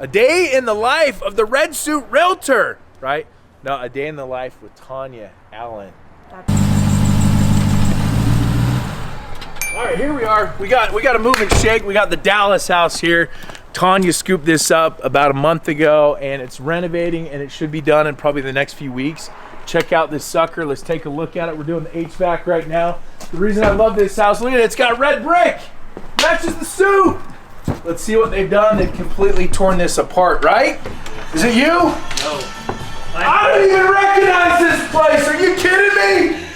A day in the life of the Red Suit Realtor, right? No, a day in the life with Tanya Allen. All right, here we are. We got a move and shake. We got the Dallas house here. Tanya scooped this up about a month ago, and it's renovating, and it should be done in probably the next few weeks. Check out this sucker. Let's take a look at it. We're doing the HVAC right now. The reason I love this house, look at it. It's got red brick. Matches the suit. Let's see what they've done. They've completely torn this apart, right? Is it you? No. I don't even recognize this place. Are you kidding me?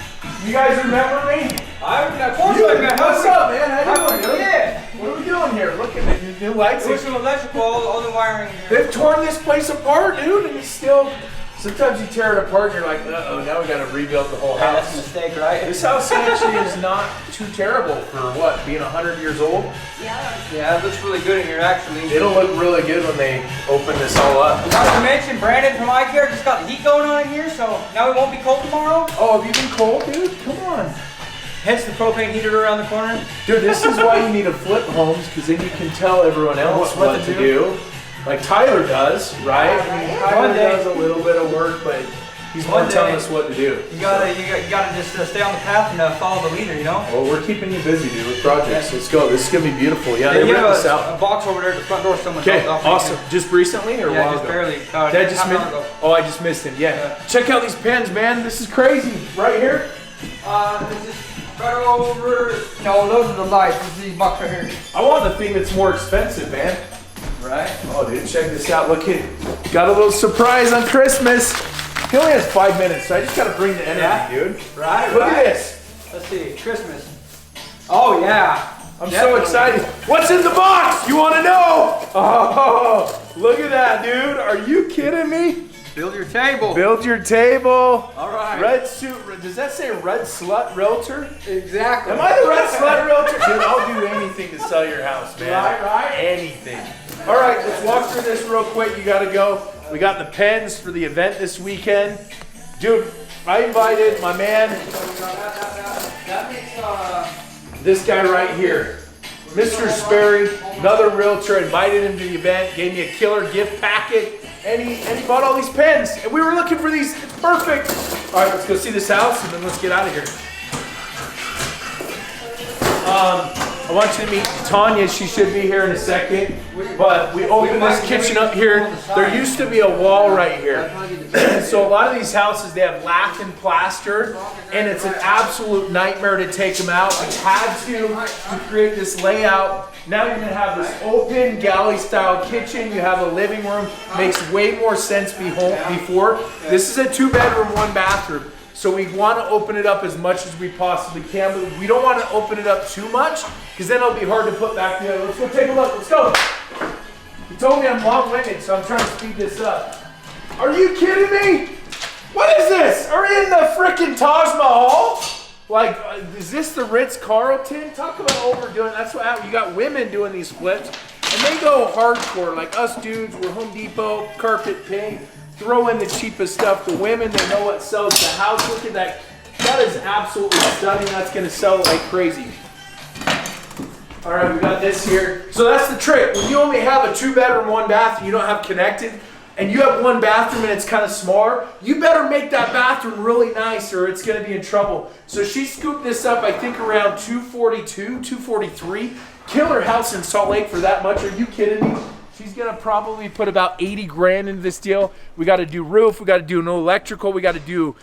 You guys remember me? Of course I remember. What's up, man? How you doing? Yeah. What are we doing here? Look at the new lights. There's some electrical, all the wiring here. They've torn this place apart, dude, and it's still... Sometimes you tear it apart and you're like, uh-oh, now we gotta rebuild the whole house. That's a mistake, right? This house actually is not too terrible for what, being 100 years old? Yeah, it looks really good in here, actually. It'll look really good when they open this all up. Not to mention, Brandon from iCare just got the heat going on in here, so now it won't be cold tomorrow. Oh, have you been cold, dude? Come on. Hence the propane heater around the corner. Dude, this is why you need to flip homes, because then you can tell everyone else what to do. Like Tyler does, right? I mean, Tyler does a little bit of work, but he's more telling us what to do. You gotta just stay on the path and follow the leader, you know? Well, we're keeping you busy, dude, with projects. Let's go. This is gonna be beautiful. Yeah, they you ripped have this out. a box over there at the front door. Someone Okay, awesome. Just recently or yeah, while just ago? barely. Dad just missed. Oh, I just missed him. Yeah. Check out these pens, man. This is crazy. Right here. This is right over. No, those are the lights. This is these box right here. I want the thing that's more expensive, man. Right. Oh, dude, check this out. Look at got a little surprise on Christmas. He only has 5 minutes, so I just gotta bring the energy, dude. Right. Look at this. Let's see, Christmas. Oh yeah. I'm so excited. What's in the box? You want to know? Oh, look at that, dude. Are you kidding me? Build your table. Build your table. All right. Red Suit. Does that say Red Slut Realtor? Exactly. Am I the Red Slut Realtor? Dude, I'll do anything to sell your house, man. Right. Anything. All right, let's walk through this real quick. You gotta go. We got the pens for the event this weekend. Dude, I invited my man, That makes this guy right here, Mr. Sperry, another realtor, invited him to the event, gave me a killer gift packet, and he bought all these pens. And we were looking for these. It's perfect. All right, let's go see this house, and then let's get out of here. I want you to meet Tanya. She should be here in a second. But we opened this kitchen up here. There used to be a wall right here. So a lot of these houses, they have lath and plaster, and it's an absolute nightmare to take them out. We had to create this layout. Now you're gonna have this open galley-style kitchen. You have a living room. Makes way more sense before. This is a 2-bedroom, 1-bathroom. So we want to open it up as much as we possibly can, but we don't want to open it up too much, because then it'll be hard to put back together. Let's go take a look. Let's go. He told me I'm long-winded, so I'm trying to speed this up. Are you kidding me? What is this? Are we in the frickin' Taj Mahal? Like, is this the Ritz-Carlton? Talk about overdoing. That's what happened. You got women doing these flips, and they go hardcore. Like us dudes, we're Home Depot, carpet, pink. Throw in the cheapest stuff. The women, they know what sells the house. Look at that. That is absolutely stunning. That's going to sell like crazy. All right, we got this here. So that's the trick. When you only have a 2-bedroom, 1-bathroom, you don't have connected, and you have 1 bathroom and it's kind of smaller, you better make that bathroom really nice or it's going to be in trouble. So she scooped this up, I think around 242, 243. Killer house in Salt Lake for that much. Are you kidding me? She's gonna probably put about 80 grand into this deal. We gotta do roof, we gotta do no electrical, we gotta do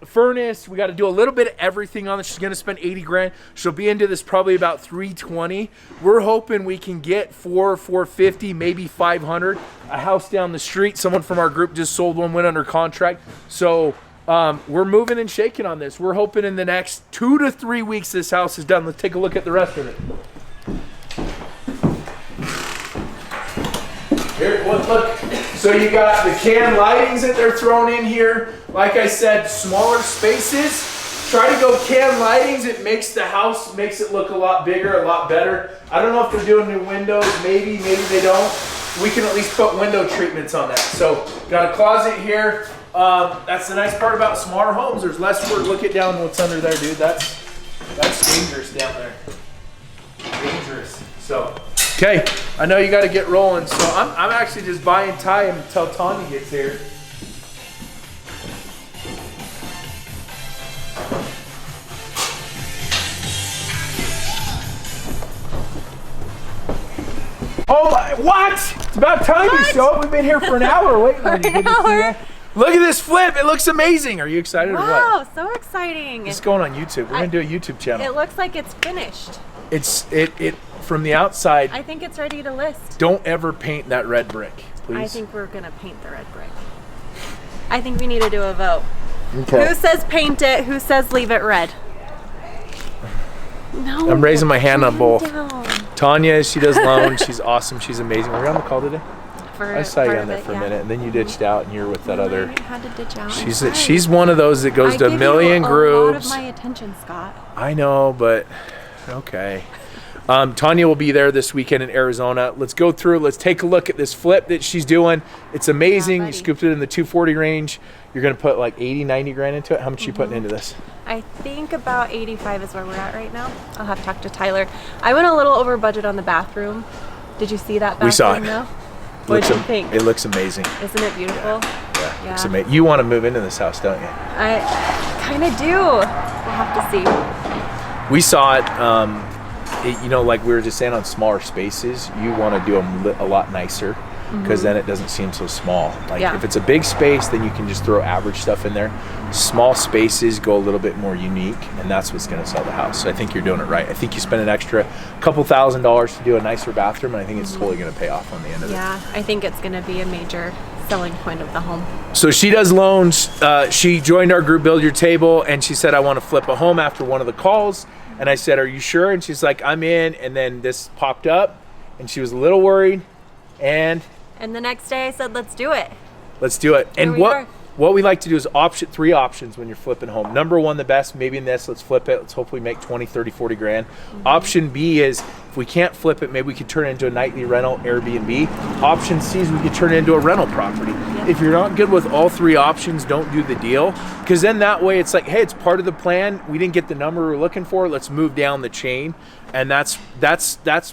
furnace, we gotta do a little bit of everything on this. She's gonna spend 80 grand. She'll be into this probably about 320. We're hoping we can get 450, maybe 500. A house down the street, someone from our group just sold one, went under contract. So we're moving and shaking on this. We're hoping in the next 2 to 3 weeks this house is done. Let's take a look at the rest of it. Here, look. So you got the can lightings that they're throwing in here. Like I said, smaller spaces. Try to go can lightings. It makes the house, makes it look a lot bigger, a lot better. I don't know if they're doing new windows. Maybe they don't. We can at least put window treatments on that. So got a closet here. That's the nice part about smaller homes. There's less work. Look it down what's under there, dude. That's dangerous down there. Dangerous. So Okay, I know you got to get rolling, so I'm actually just buying time until Tanya gets here. Oh, what? It's about time you show up. We've been here for an hour waiting on you. Look at this flip. It looks amazing. Are you excited or what? Wow, so exciting. It's going on YouTube. We're going to do a YouTube channel. It looks like it's finished. It from the outside. I think it's ready to list. Don't ever paint that red brick, please. I think we're going to paint the red brick. I think we need to do a vote. Okay. Who says paint it? Who says leave it red? No. I'm raising my hand on both. Down. Tanya, she does loans. She's awesome. She's amazing. Were you on the call today? I saw you on there for a yeah. minute, and then you ditched out, and you're with that other. I had to ditch out. She's one of those that goes to a million groups. A lot of my attention, Scott. I know, but okay. Tanya will be there this weekend in Arizona. Let's go through. Let's take a look at this flip that she's doing. It's amazing. You scooped it in the 240 range. You're going to put like 80, 90 grand into it. How much are you putting into this? I think about 85 is where we're at right now. I'll have to talk to Tyler. I went a little over budget on the bathroom. Did you see that bathroom? We saw it. Though? What do you think? It looks amazing. Isn't it beautiful? Yeah. It looks amazing. You want to move into this house, don't you? I kind of do. We'll have to see. We saw it, you know, like we were just saying, on smaller spaces, you want to do them a lot nicer, because then it doesn't seem so small. Like if it's a big space, then you can just throw average stuff in there. Small spaces go a little bit more unique, and that's what's going to sell the house. So I think you're doing it right. I think you spend an extra couple $1,000s to do a nicer bathroom, and I think it's totally going to pay off on the end of it. Yeah, I think it's going to be a major selling point of the home. So she does loans. She joined our group Build Your Table, and she said, I want to flip a home after one of the calls. And I said, are you sure? And she's like, I'm in. And then this popped up, and she was a little worried. And the next day I said, let's do it. Let's do it. And what we like to do is three options when you're flipping home. Number one, the best, maybe in this, let's flip it. Let's hopefully make 20, 30, 40 grand. Option B is, if we can't flip it, maybe we could turn it into a nightly rental, Airbnb. Option C is we could turn it into a rental property. If you're not good with all three options, don't do the deal. Because then that way it's like, hey, it's part of the plan. We didn't get the number we were looking for. Let's move down the chain. And that's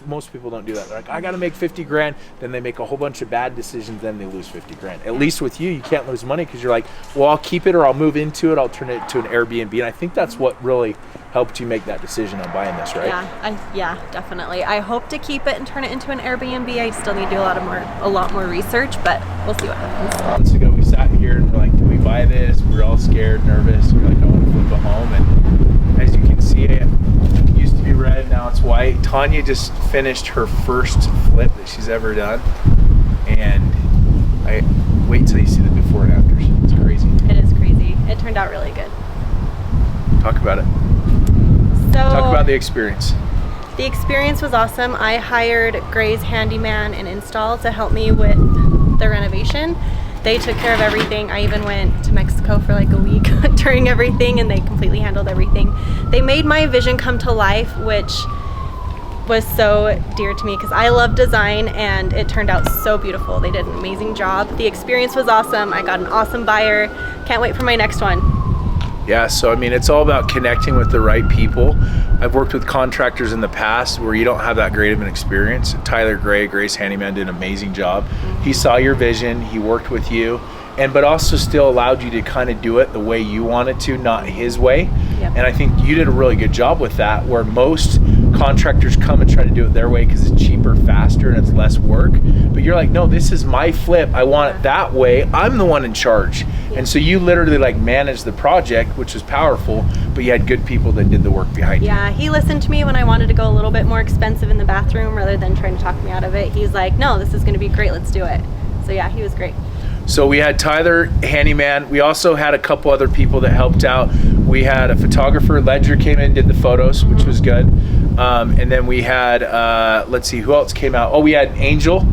most people don't do that. They're like, I got to make 50 grand. Then they make a whole bunch of bad decisions. Then they lose 50 grand. At least with you can't lose money, because you're like, well, I'll keep it, or I'll move into it. I'll turn it to an Airbnb. And I think that's what really helped you make that decision on buying this, right? Yeah, definitely. I hope to keep it and turn it into an Airbnb. I still need to do a lot more research, but we'll see what happens. Months ago, we sat here and we're like, do we buy this? We were all scared, nervous. We're like, I want to flip a home. And as you can see, it used to be red, now it's white. Tanya just finished her first flip that she's ever done. And I wait till you see the before and afters. It's crazy. It is crazy. It turned out really good. Talk about it. So talk about the experience. The experience was awesome. I hired Gray's handyman and install to help me with the renovation. They took care of everything. I even went to Mexico for like a week during everything, and they completely handled everything. They made my vision come to life, which was so dear to me because I love design, and it turned out so beautiful. They did an amazing job. The experience was awesome. I got an awesome buyer. Can't wait for my next one. Yeah, so I mean, it's all about connecting with the right people. I've worked with contractors in the past where you don't have that great of an experience. Tyler Gray, Gray's handyman, did an amazing job. He saw your vision, he worked with you, but also still allowed you to kind of do it the way you wanted to, not his way. Yep. And I think you did a really good job with that, where most contractors come and try to do it their way because it's cheaper, faster, and it's less work. But you're like, no, this is my flip. I want it that way. I'm the one in charge. And so you literally like managed the project, which was powerful, but you had good people that did the work behind you. Yeah, he listened to me when I wanted to go a little bit more expensive in the bathroom rather than trying to talk me out of it. He's like, no, this is gonna be great, let's do it. So yeah, he was great. So we had Tyler, handyman. We also had a couple other people that helped out. We had a photographer, Ledger, came in, did the photos, which was good. And then we had, let's see, who else came out? Oh, we had Angel,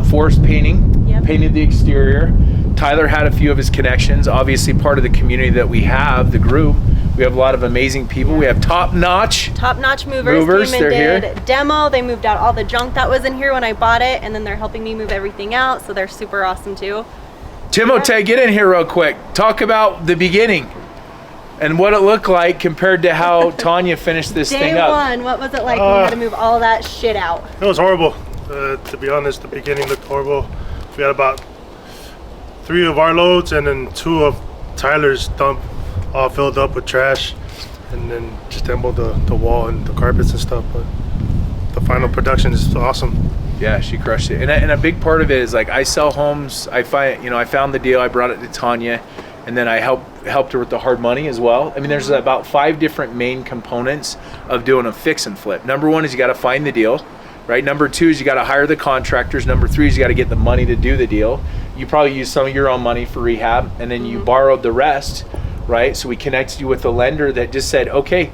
forest painting, painted the exterior. Tyler had a few of his connections, obviously part of the community that we have, the group. We have a lot of amazing people. We have top-notch movers came and they're did here. Demo. They moved out all the junk that was in here when I bought it, and then they're helping me move everything out, so they're super awesome too. Timotei, get in here real quick. Talk about the beginning and what it looked like compared to how Tanya finished this thing up. Day one, what was it like when you had to move all that shit out? It was horrible. To be honest, the beginning looked horrible. We had about 3 of our loads and then 2 of Tyler's dump, all filled up with trash, and then just assembled the wall and the carpets and stuff. But the final production is awesome. Yeah, she crushed it. And a big part of it is like I sell homes. I found the deal. I brought it to Tanya, and then I helped her with the hard money as well. I mean, there's about 5 different main components of doing a fix and flip. Number 1 is you got to find the deal, right? Number 2 is you got to hire the contractors. Number 3 is you got to get the money to do the deal. You probably use some of your own money for rehab, and then you borrowed the rest, right? So we connected you with a lender that just said, okay,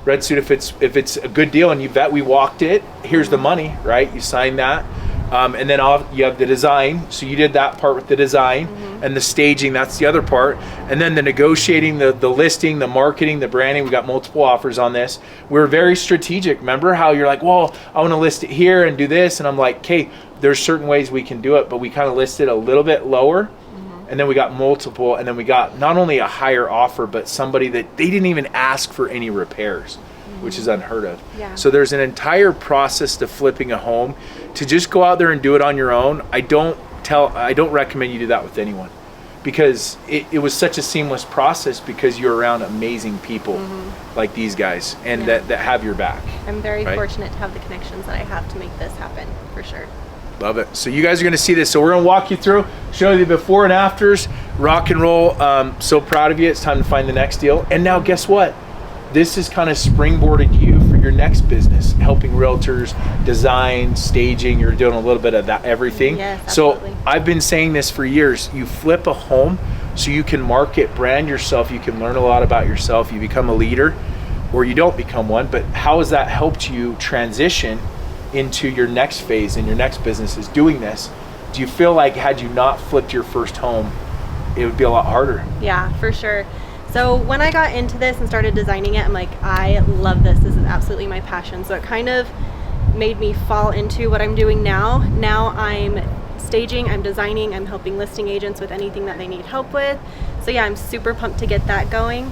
Red Suit, if it's a good deal and we walked it, here's the money, right? You sign that, and then you have the design. So you did that part with the design, and the staging, that's the other part. And then the negotiating, the listing, the marketing, the branding. We got multiple offers on this. We're very strategic. Remember how you're like, well, I want to list it here and do this, and I'm like, okay, there's certain ways we can do it, but we kind of listed a little bit lower. And then we got multiple, and then we got not only a higher offer, but somebody that they didn't even ask for any repairs, which is unheard of. Yeah. So there's an entire process to flipping a home. To just go out there and do it on your own, I don't recommend you do that with anyone, because it was such a seamless process because you're around amazing people like these guys and that have your back. I'm very fortunate to have the connections that I have to make this happen, for sure. Love it. So you guys are going to see this. So we're going to walk you through, show you the before and afters, rock and roll. So proud of you. It's time to find the next deal. And now guess what? This is kind of springboarded you for your next business, helping realtors, design, staging. You're doing a little bit of that, everything. Yes, absolutely. So I've been saying this for years. You flip a home so you can market, brand yourself. You can learn a lot about yourself. You become a leader, or you don't become one. But how has that helped you transition into your next phase in your next business is doing this? Do you feel like had you not flipped your first home, it would be a lot harder? Yeah, for sure. So when I got into this and started designing it, I'm like, I love this. This is absolutely my passion. So it kind of made me fall into what I'm doing now. Now I'm staging, I'm designing, I'm helping listing agents with anything that they need help with. So yeah, I'm super pumped to get that going.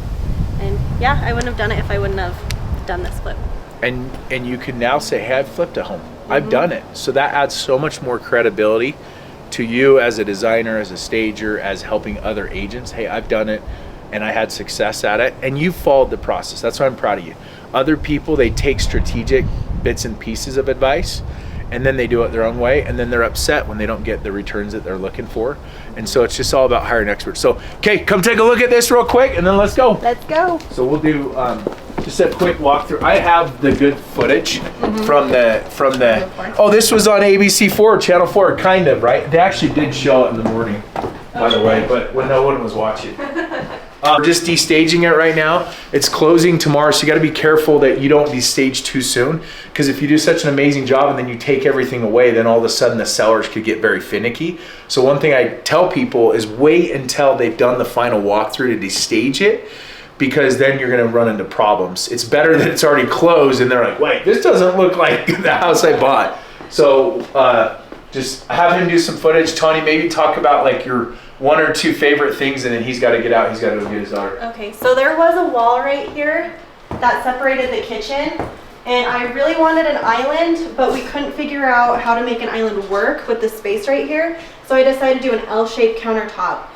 And yeah, I wouldn't have done it if I wouldn't have done this flip. And you can now say, hey, I've flipped a home. I've done it. So that adds so much more credibility to you as a designer, as a stager, as helping other agents. Hey, I've done it and I had success at it. And you followed the process. That's why I'm proud of you. Other people, they take strategic bits and pieces of advice and then they do it their own way, and then they're upset when they don't get the returns that they're looking for. And so it's just all about hiring experts. So, okay, come take a look at this real quick and then let's go. Let's go. So we'll do just a quick walkthrough. I have the good footage from the oh, this was on ABC4, Channel 4, kind of, right? They actually did show it in the morning, by the way, but when no one was watching. We're just destaging it right now. It's closing tomorrow, so you got to be careful that you don't destage too soon, because if you do such an amazing job and then you take everything away, then all of a sudden the sellers could get very finicky. So one thing I tell people is wait until they've done the final walkthrough to destage it, because then you're going to run into problems. It's better that it's already closed and they're like, wait, this doesn't look like the house I bought. So just have him do some footage. Tony, maybe talk about like your 1 or 2 favorite things, and then he's got to get out. He's got to go get his daughter. Okay, so there was a wall right here that separated the kitchen, and I really wanted an island, but we couldn't figure out how to make an island work with the space right here. So I decided to do an L-shaped countertop,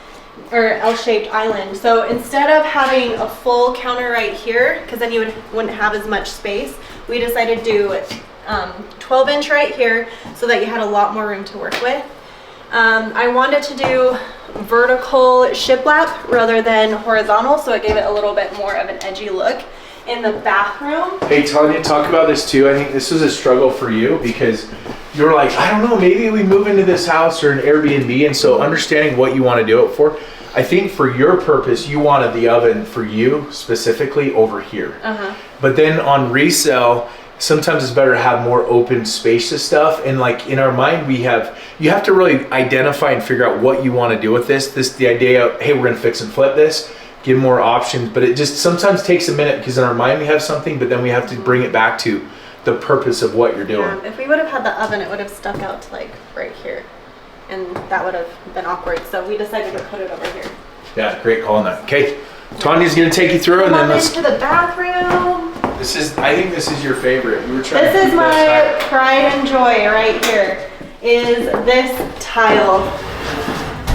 or L-shaped island. So instead of having a full counter right here, because then you wouldn't have as much space, we decided to do 12-inch right here so that you had a lot more room to work with. I wanted to do vertical shiplap rather than horizontal, so it gave it a little bit more of an edgy look in the bathroom. Hey Tanya, talk about this too. I think this was a struggle for you because you were like, I don't know, maybe we move into this house or an Airbnb, and so understanding what you want to do it for. I think for your purpose, you wanted the oven for you specifically over here. But then on resale, sometimes it's better to have more open spacious stuff. And like in our mind, you have to really identify and figure out what you want to do with this. The idea of, hey, we're gonna fix and flip this, give more options, but it just sometimes takes a minute because in our mind we have something, but then we have to bring it back to the purpose of what you're doing. Yeah, if we would have had the oven, it would have stuck out to like right here, and that would have been awkward. So we decided to put it over here. Yeah, great call on that. Okay, Tanya's gonna take you through, and then let's into the bathroom. I think this is your favorite. You were trying to This is keep my that pride and joy right here, is this tile.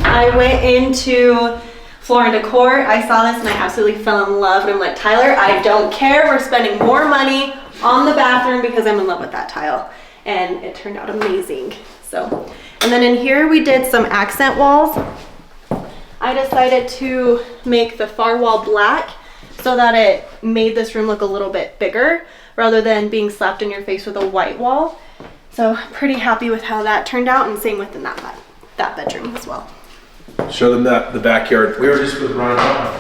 I went into Floor and Decor, I saw this and I absolutely fell in love, and I'm like, Tyler, I don't care, we're spending more money on the bathroom because I'm in love with that tile. And it turned out amazing. So, and then in here we did some accent walls. I decided to make the far wall black so that it made this room look a little bit bigger rather than being slapped in your face with a white wall. So I'm pretty happy with how that turned out, and same within that bedroom as well. Show them the backyard. We were just with Ron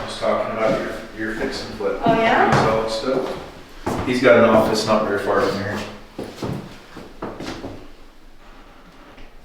just talking about your fix and flip. Oh, yeah? Reselling stuff. He's got an office not very far from here.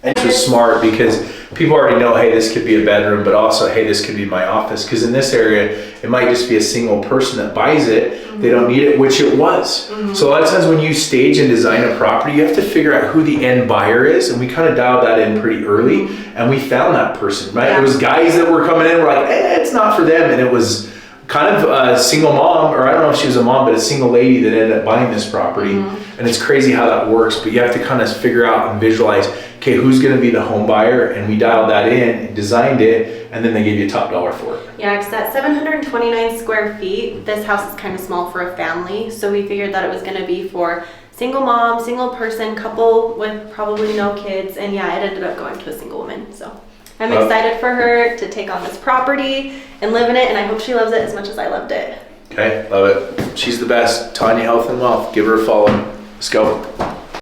And it was smart because people already know, hey, this could be a bedroom, but also, hey, this could be my office. Because in this area, it might just be a single person that buys it. They don't need it, which it was. So a lot of times when you stage and design a property, you have to figure out who the end buyer is. And we kind of dialed that in pretty early. And we found that person, right? Yeah. It was guys that were coming in, we're like, it's not for them. And it was kind of a single mom, or I don't know if she was a mom, but a single lady that ended up buying this property. And it's crazy how that works, but you have to kind of figure out and visualize, okay, who's gonna be the home buyer? And we dialed that in, and designed it, and then they gave you top dollar for it. Yeah, because at 729 square feet, this house is kind of small for a family. So we figured that it was gonna be for single mom, single person, couple with probably no kids. And yeah, it ended up going to a single woman. So I'm excited for her to take on this property and live in it. And I hope she loves it as much as I loved it. Okay, love it. She's the best. Tanya Health and Wealth. Give her a follow. Let's go.